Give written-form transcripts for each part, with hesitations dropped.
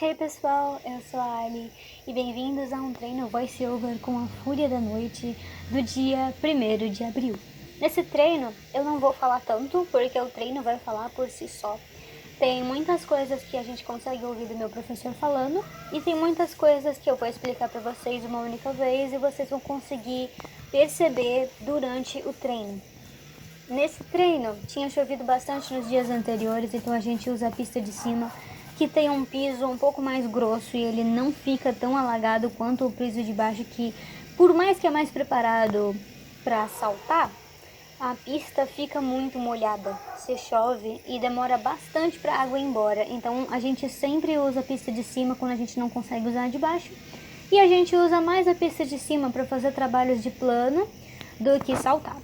Hey pessoal, eu sou a Ali e bem-vindos a um treino voiceover com a Fúria da Noite do dia 1º de abril. Nesse treino eu não vou falar tanto porque o treino vai falar por si só. Tem muitas coisas que a gente consegue ouvir do meu professor falando e tem muitas coisas que eu vou explicar para vocês uma única vez e vocês vão conseguir perceber durante o treino. Nesse treino, tinha chovido bastante nos dias anteriores, então a gente usa a pista de cima, que tem um piso um pouco mais grosso e ele não fica tão alagado quanto o piso de baixo, que por mais que é mais preparado para saltar, a pista fica muito molhada. Se chove e demora bastante para a água ir embora, então a gente sempre usa a pista de cima quando a gente não consegue usar a de baixo, e a gente usa mais a pista de cima para fazer trabalhos de plano do que saltar.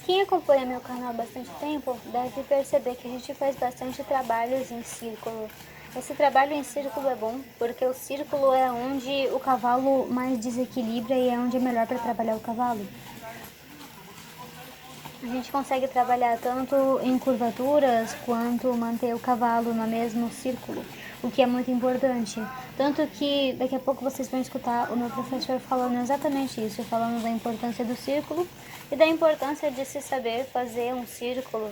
Quem acompanha meu canal há bastante tempo deve perceber que a gente faz bastante trabalhos em círculo. Esse trabalho em círculo é bom porque o círculo é onde o cavalo mais desequilibra e é onde é melhor para trabalhar o cavalo. A gente consegue trabalhar tanto em curvaturas quanto manter o cavalo no mesmo círculo, o que é muito importante. Tanto que daqui a pouco vocês vão escutar o meu professor falando exatamente isso, falando da importância do círculo e da importância de se saber fazer um círculo.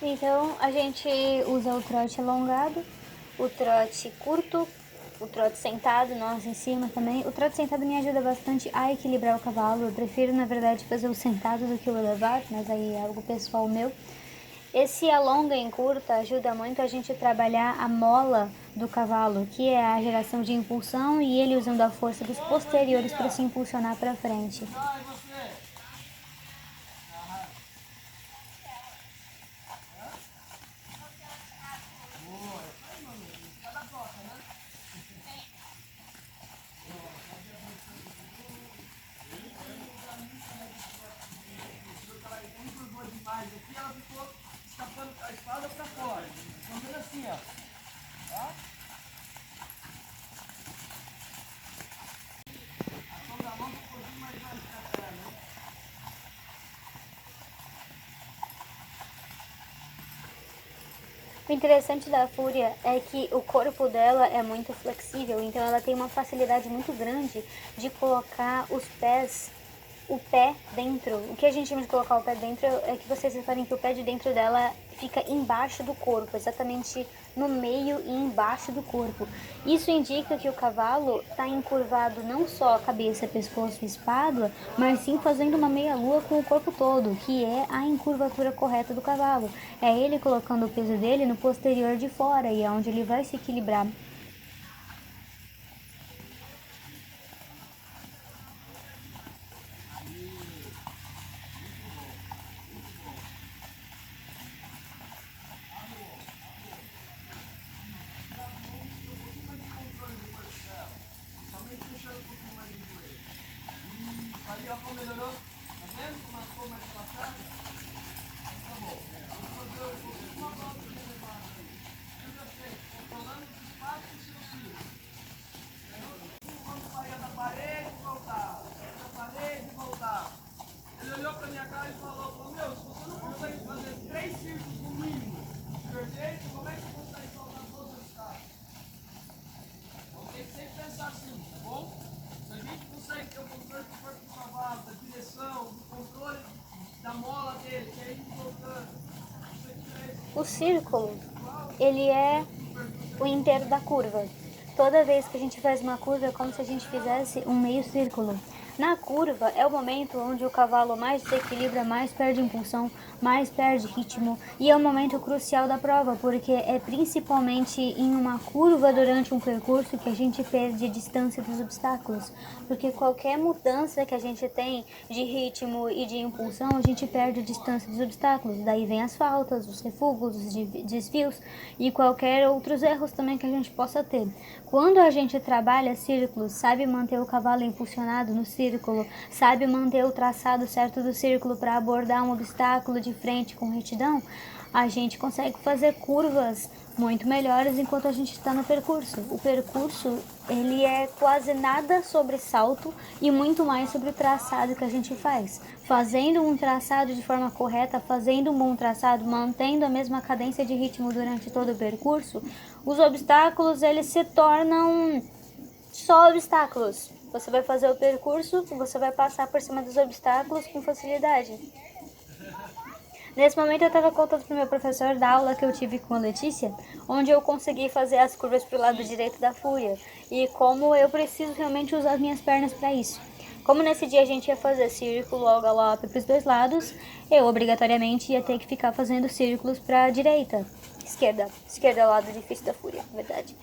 Então a gente usa o trote alongado, o trote curto, o trote sentado, nós em cima também. O trote sentado me ajuda bastante a equilibrar o cavalo. Eu prefiro, na verdade, fazer o sentado do que o elevado, mas aí é algo pessoal meu. Esse alonga em curta ajuda muito a gente a trabalhar a mola do cavalo, que é a geração de impulsão, e ele usando a força dos posteriores para se impulsionar para frente. Aqui ela ficou escapando a espada para fora. Fazendo assim, ó. Tá? A sombra da mão um pouquinho mais pra trás, né? O interessante da Fúria é que o corpo dela é muito flexível, então ela tem uma facilidade muito grande de colocar os pés, o pé dentro. O que a gente chama de colocar o pé dentro é que vocês reparem que o pé de dentro dela fica embaixo do corpo, exatamente no meio e embaixo do corpo. Isso indica que o cavalo está encurvado não só a cabeça, pescoço e espádua, mas sim fazendo uma meia-lua com o corpo todo, que é a encurvatura correta do cavalo. É ele colocando o peso dele no posterior de fora e é onde ele vai se equilibrar. Aí, ó, como melhorou. Tá vendo como ficou mais relaxado? Tá bom. Vou fazer uma volta de elevada aí. Veja bem, controlando os espaços do seu filho. Quando saía da parede e voltava. Saía da parede e voltava. Ele olhou pra minha cara e falou, meu, se você não consegue fazer 3 círculos no mínimo, perfeito, como é que você consegue soltar todos os caras? Então tem que sempre pensar assim, tá bom? Se a gente consegue ter o controle do corpo do cavalo, da direção, do controle da mola dele, que é ir voltando, O círculo, ele é o inteiro da curva. Toda vez que a gente faz uma curva é como se a gente fizesse um meio círculo. Na curva é o momento onde o cavalo mais desequilibra, mais perde impulsão, mais perde ritmo, e é o momento crucial da prova, porque é principalmente em uma curva durante um percurso que a gente perde a distância dos obstáculos, porque qualquer mudança que a gente tem de ritmo e de impulsão, a gente perde a distância dos obstáculos. Daí vem as faltas, os refugos, os desvios e qualquer outros erros também que a gente possa ter. Quando a gente trabalha círculos, sabe manter o cavalo impulsionado no círculo, sabe manter o traçado certo do círculo para abordar um obstáculo de frente com retidão, a gente consegue fazer curvas muito melhores enquanto a gente está no percurso. O percurso, ele é quase nada sobre salto e muito mais sobre o traçado que a gente faz. Fazendo um traçado de forma correta, fazendo um bom traçado, mantendo a mesma cadência de ritmo durante todo o percurso, os obstáculos, eles se tornam só obstáculos. Você vai fazer o percurso, você vai passar por cima dos obstáculos com facilidade. Nesse momento eu estava contando para o meu professor da aula que eu tive com a Letícia, onde eu consegui fazer as curvas para o lado direito da fúria, e como eu preciso realmente usar as minhas pernas para isso. Como nesse dia a gente ia fazer círculo ao galope para os dois lados, eu obrigatoriamente ia ter que ficar fazendo círculos para a direita, esquerda é o lado difícil da fúria, na verdade.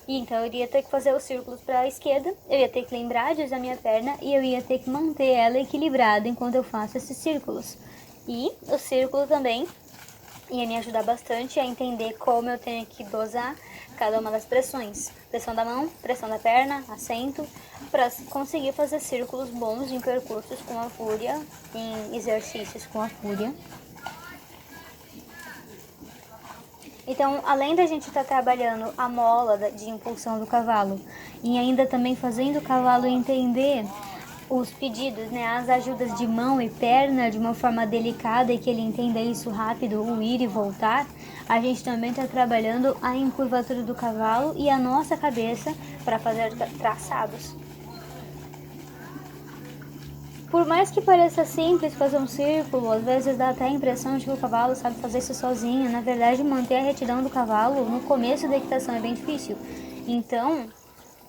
E então eu ia ter que fazer os círculos para a esquerda, eu ia ter que lembrar de usar minha perna e eu ia ter que manter ela equilibrada enquanto eu faço esses círculos. E o círculo também ia me ajudar bastante a entender como eu tenho que dosar cada uma das pressões. Pressão da mão, pressão da perna, assento, para conseguir fazer círculos bons em percursos com a fúria, em exercícios com a fúria. Então, além da gente estar trabalhando a mola de impulsão do cavalo e ainda também fazendo o cavalo entender os pedidos, né, as ajudas de mão e perna de uma forma delicada e que ele entenda isso rápido, o ir e voltar, a gente também está trabalhando a encurvatura do cavalo e a nossa cabeça para fazer traçados. Por mais que pareça simples fazer um círculo, às vezes dá até a impressão de que o cavalo sabe fazer isso sozinho. Na verdade, manter a retidão do cavalo no começo da equitação é bem difícil. Então,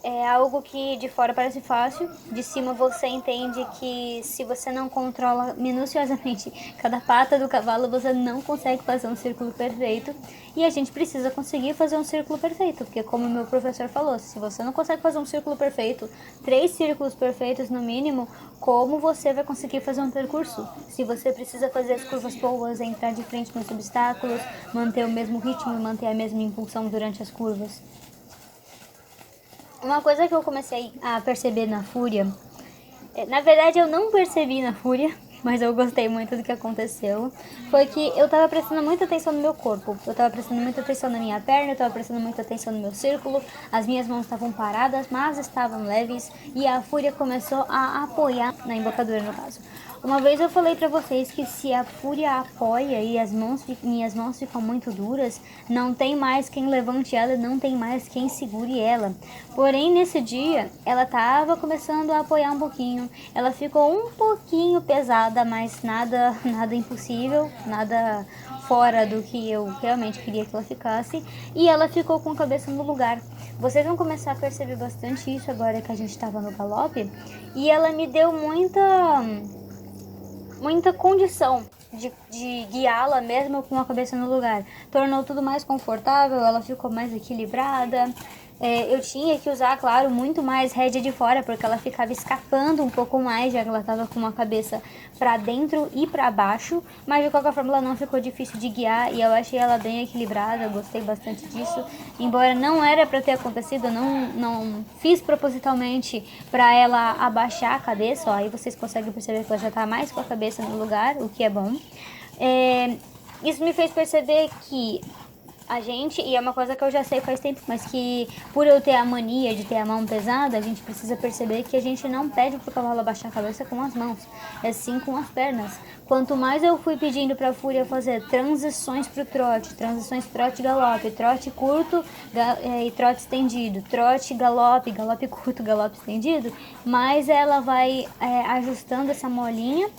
é algo que de fora parece fácil, de cima você entende que se você não controla minuciosamente cada pata do cavalo, você não consegue fazer um círculo perfeito. E a gente precisa conseguir fazer um círculo perfeito, porque como o meu professor falou, se você não consegue fazer um círculo perfeito, 3 círculos perfeitos no mínimo, como você vai conseguir fazer um percurso? Se você precisa fazer as curvas boas, entrar de frente nos obstáculos, manter o mesmo ritmo e manter a mesma impulsão durante as curvas. Uma coisa que eu comecei a perceber na fúria, na verdade eu não percebi na fúria, mas eu gostei muito do que aconteceu, foi que eu tava prestando muita atenção no meu corpo, eu tava prestando muita atenção na minha perna, eu tava prestando muita atenção no meu círculo, as minhas mãos estavam paradas, mas estavam leves, e a fúria começou a apoiar, na embocadura no caso. Uma vez eu falei pra vocês que se a fúria apoia e minhas mãos ficam muito duras, não tem mais quem levante ela, não tem mais quem segure ela. Porém, nesse dia, ela tava começando a apoiar um pouquinho. Ela ficou um pouquinho pesada, mas nada impossível, nada fora do que eu realmente queria que ela ficasse. E ela ficou com a cabeça no lugar. Vocês vão começar a perceber bastante isso agora que a gente estava no galope. E ela me deu muita condição de guiá-la mesmo com a cabeça no lugar. Tornou tudo mais confortável, ela ficou mais equilibrada. Eu tinha que usar, claro, muito mais rédea de fora, porque ela ficava escapando um pouco mais, já que ela estava com uma cabeça para dentro e para baixo, mas de qualquer forma ela não ficou difícil de guiar e eu achei ela bem equilibrada, eu gostei bastante disso. Embora não era para ter acontecido, eu não fiz propositalmente para ela abaixar a cabeça, ó, aí vocês conseguem perceber que ela já está mais com a cabeça no lugar, o que é bom. Isso me fez perceber que a gente, e é uma coisa que eu já sei faz tempo, mas que por eu ter a mania de ter a mão pesada, a gente precisa perceber que a gente não pede pro cavalo abaixar a cabeça com as mãos, é sim com as pernas. Quanto mais eu fui pedindo pra Fúria fazer transições pro trote, transições trote-galope, trote curto e trote estendido, trote, galope, galope curto, galope estendido, mais ela vai ajustando essa molinha,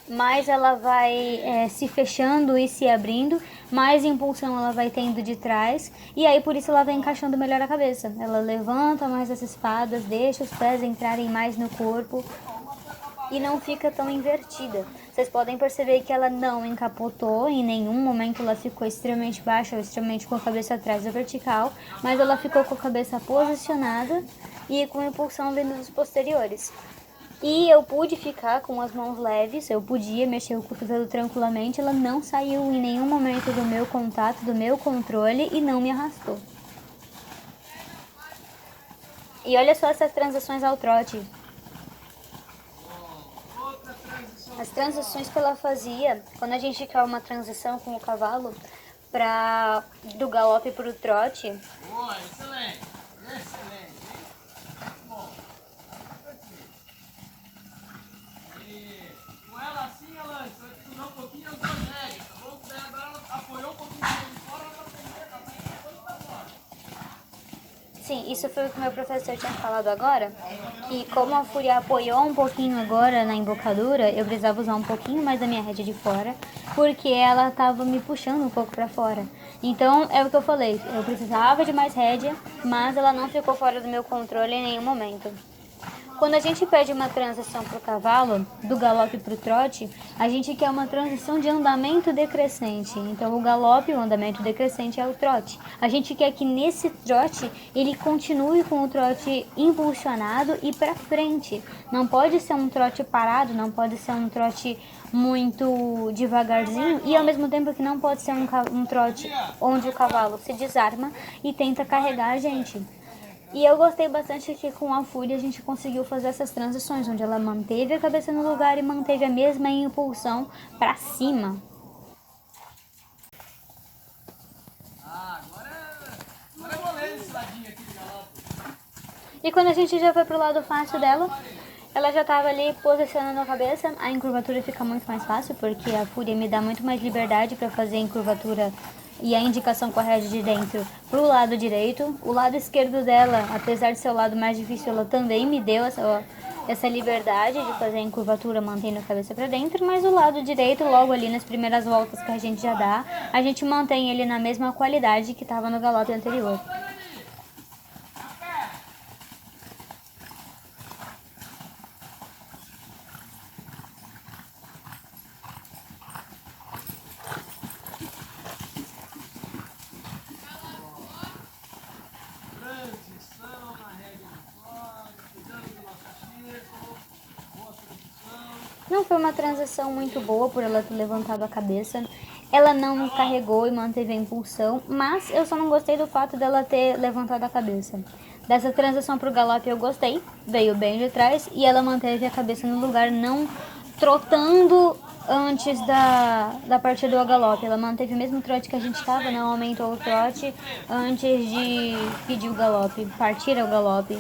mais ela vai se fechando e se abrindo, mais impulsão ela vai tendo de trás, e aí por isso ela vai encaixando melhor a cabeça. Ela levanta mais as espadas, deixa os pés entrarem mais no corpo e não fica tão invertida. Vocês podem perceber que ela não encapotou, em nenhum momento ela ficou extremamente baixa ou extremamente com a cabeça atrás da vertical, mas ela ficou com a cabeça posicionada e com impulsão vindo dos posteriores. E eu pude ficar com as mãos leves, eu podia mexer o cotovelo tranquilamente, ela não saiu em nenhum momento do meu contato, do meu controle e não me arrastou. E olha só essas transições ao trote. As transições que ela fazia, quando a gente quer uma transição com o cavalo, do galope para o trote. Boa, excelente, excelente. Com ela assim, ela vai segurar um pouquinho as duas rédeas, tá bom? Daí agora ela apoiou um pouquinho de fora, ela vai prender, ela vai depois pra fora. Sim, isso foi o que o meu professor tinha falado agora, que como a Fúria apoiou um pouquinho agora na embocadura, eu precisava usar um pouquinho mais da minha rédea de fora, porque ela estava me puxando um pouco para fora. Então, é o que eu falei, eu precisava de mais rédea, mas ela não ficou fora do meu controle em nenhum momento. Quando a gente pede uma transição para o cavalo, do galope para o trote, a gente quer uma transição de andamento decrescente. Então, o galope, o andamento decrescente, é o trote. A gente quer que nesse trote ele continue com o trote impulsionado e para frente. Não pode ser um trote parado, não pode ser um trote muito devagarzinho e ao mesmo tempo que não pode ser um trote onde o cavalo se desarma e tenta carregar a gente. E eu gostei bastante que com a Fúria a gente conseguiu fazer essas transições, onde ela manteve a cabeça no lugar e manteve a mesma impulsão para cima. Agora eu vou ler esse ladinho aqui de galope. E quando a gente já foi pro lado fácil dela, ela já estava ali posicionando a cabeça, a encurvatura fica muito mais fácil, porque a Fúria me dá muito mais liberdade para fazer a encurvatura e a indicação com a rédea de dentro pro lado direito. O lado esquerdo dela, apesar de ser o lado mais difícil, ela também me deu essa liberdade de fazer a encurvatura mantendo a cabeça para dentro, mas o lado direito, logo ali nas primeiras voltas que a gente já dá, a gente mantém ele na mesma qualidade que estava no galope anterior. Não foi uma transição muito boa por ela ter levantado a cabeça. Ela não carregou e manteve a impulsão, mas eu só não gostei do fato dela ter levantado a cabeça. Dessa transição para o galope eu gostei, veio bem de trás e ela manteve a cabeça no lugar, não trotando antes da partida do galope. Ela manteve o mesmo trote que a gente estava, não aumentou o trote antes de pedir o galope, partir ao galope.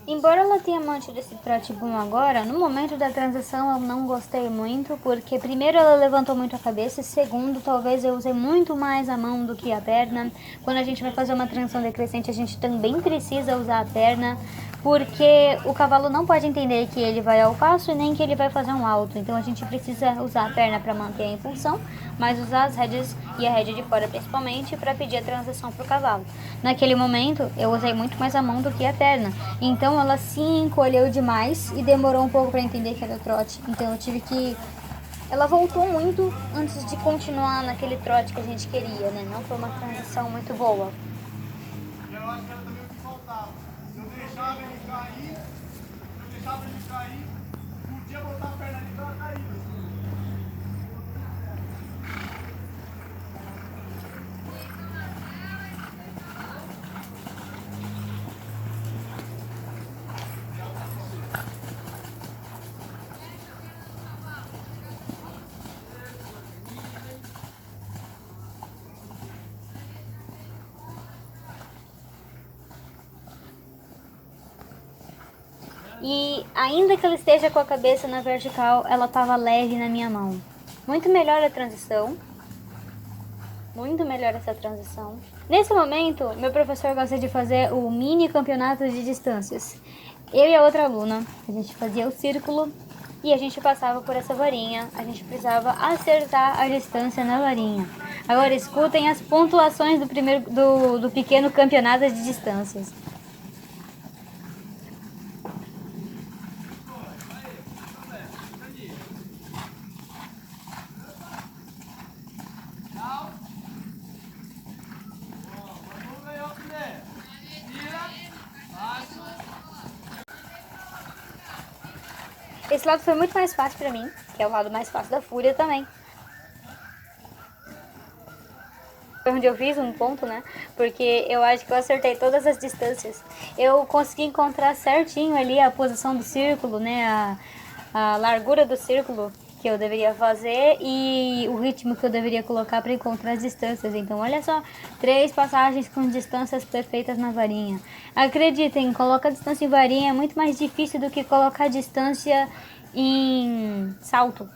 Embora ela tenha mantido esse trote bom agora, no momento da transição eu não gostei muito, porque primeiro ela levantou muito a cabeça, e segundo, talvez eu usei muito mais a mão do que a perna. Quando a gente vai fazer uma transição decrescente, a gente também precisa usar a perna. porque o cavalo não pode entender que ele vai ao passo e nem que ele vai fazer um alto. Então a gente precisa usar a perna para manter a impulsão, mas usar as rédeas e a rédea de fora principalmente para pedir a transição para o cavalo. Naquele momento eu usei muito mais a mão do que a perna, então ela se encolheu demais e demorou um pouco para entender que era o trote. Então eu tive que... Ela voltou muito antes de continuar naquele trote que a gente queria, né? Não foi uma transição muito boa. E eu acho que era também o que faltava. Eu deixava ele cair, podia botar a perna ali pra ela cair. E ainda que ela esteja com a cabeça na vertical, ela estava leve na minha mão. Muito melhor a transição. Muito melhor essa transição. Nesse momento, meu professor gosta de fazer o mini campeonato de distâncias. Eu e a outra aluna, a gente fazia o círculo e a gente passava por essa varinha. A gente precisava acertar a distância na varinha. Agora escutem as pontuações do pequeno campeonato de distâncias. Esse lado foi muito mais fácil pra mim, que é o lado mais fácil da fúria também. Foi onde eu fiz um ponto, né? Porque eu acho que eu acertei todas as distâncias. Eu consegui encontrar certinho ali a posição do círculo, né? A largura do círculo que eu deveria fazer e o ritmo que eu deveria colocar para encontrar as distâncias. Então, olha só, 3 passagens com distâncias perfeitas na varinha. Acreditem, colocar distância em varinha é muito mais difícil do que colocar distância em salto.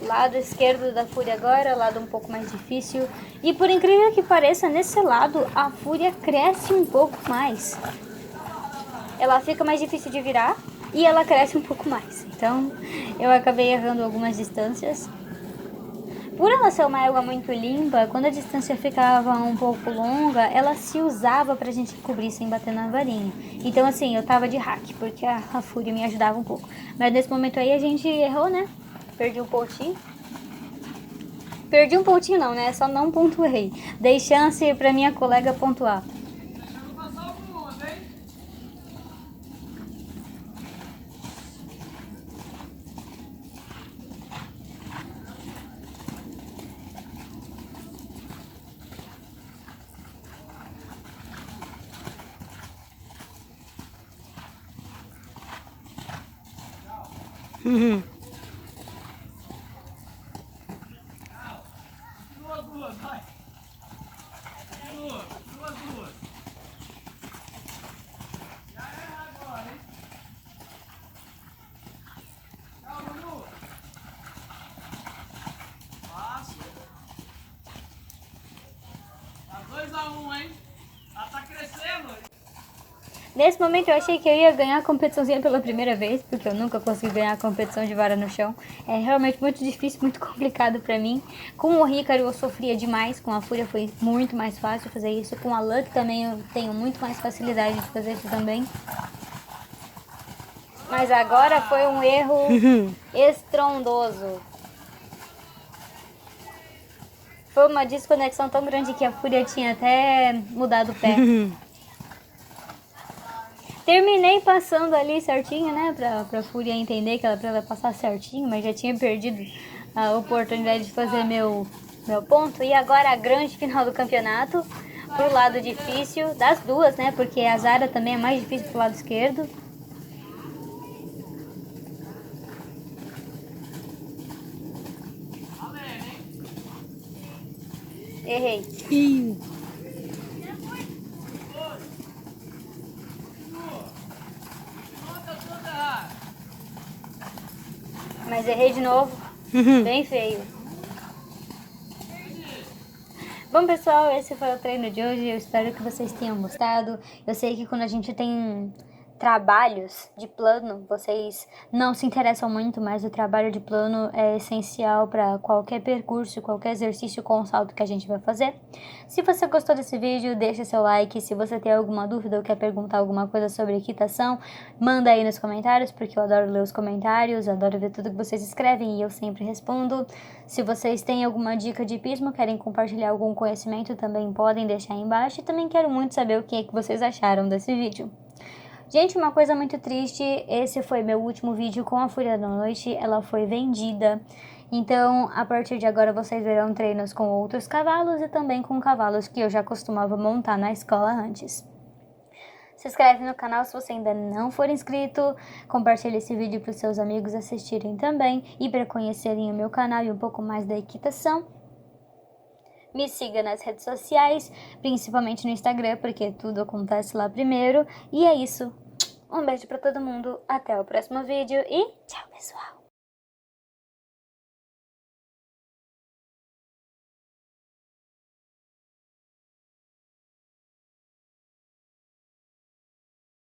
Lado esquerdo da fúria agora, lado um pouco mais difícil. E por incrível que pareça, nesse lado a fúria cresce um pouco mais. Ela fica mais difícil de virar e ela cresce um pouco mais. Então eu acabei errando algumas distâncias. Por ela ser uma égua muito limpa, quando a distância ficava um pouco longa, ela se usava pra gente cobrir sem bater na varinha. Então assim, eu tava de hack, porque a fúria me ajudava um pouco. Mas nesse momento aí a gente errou, né? Perdi um pontinho. Perdi um pontinho não, né? Só não pontuei. Dei chance pra minha colega pontuar. Deixando passar algumas, hein? Duas, vai. Duas. Já erra agora, hein? Calma, Lu. Fácil. Tá 2-1, hein? Ela tá crescendo. Nesse momento eu achei que eu ia ganhar a competiçãozinha pela primeira vez, porque eu nunca consegui ganhar a competição de vara no chão. É realmente muito difícil, muito complicado pra mim. Com o Hícaro eu sofria demais, com a Fúria foi muito mais fácil fazer isso. Com a Luck também eu tenho muito mais facilidade de fazer isso também. Mas agora foi um erro estrondoso. Foi uma desconexão tão grande que a Fúria tinha até mudado o pé. Terminei passando ali certinho, né, pra Fúria entender que ela precisava passar certinho, mas já tinha perdido a oportunidade de fazer meu ponto. E agora a grande final do campeonato, pro lado difícil, das duas, né, porque a Zara também é mais difícil pro lado esquerdo. Errei. errei de novo. Bem feio. Bom, pessoal, esse foi o treino de hoje. Eu espero que vocês tenham gostado. Eu sei que quando a gente tem trabalhos de plano, vocês não se interessam muito, mas o trabalho de plano é essencial para qualquer percurso, qualquer exercício com salto que a gente vai fazer. Se você gostou desse vídeo, deixa seu like. Se você tem alguma dúvida ou quer perguntar alguma coisa sobre equitação, manda aí nos comentários, porque eu adoro ler os comentários, adoro ver tudo que vocês escrevem e eu sempre respondo. Se vocês têm alguma dica de hipismo, querem compartilhar algum conhecimento, também podem deixar aí embaixo. E também quero muito saber o que é que vocês acharam desse vídeo. Gente, uma coisa muito triste, esse foi meu último vídeo com a Fúria da Noite, ela foi vendida. Então, a partir de agora, vocês verão treinos com outros cavalos e também com cavalos que eu já costumava montar na escola antes. Se inscreve no canal se você ainda não for inscrito, compartilhe esse vídeo para os seus amigos assistirem também e para conhecerem o meu canal e um pouco mais da equitação. Me siga nas redes sociais, principalmente no Instagram, porque tudo acontece lá primeiro. E é isso. Um beijo pra todo mundo, até o próximo vídeo e tchau, pessoal!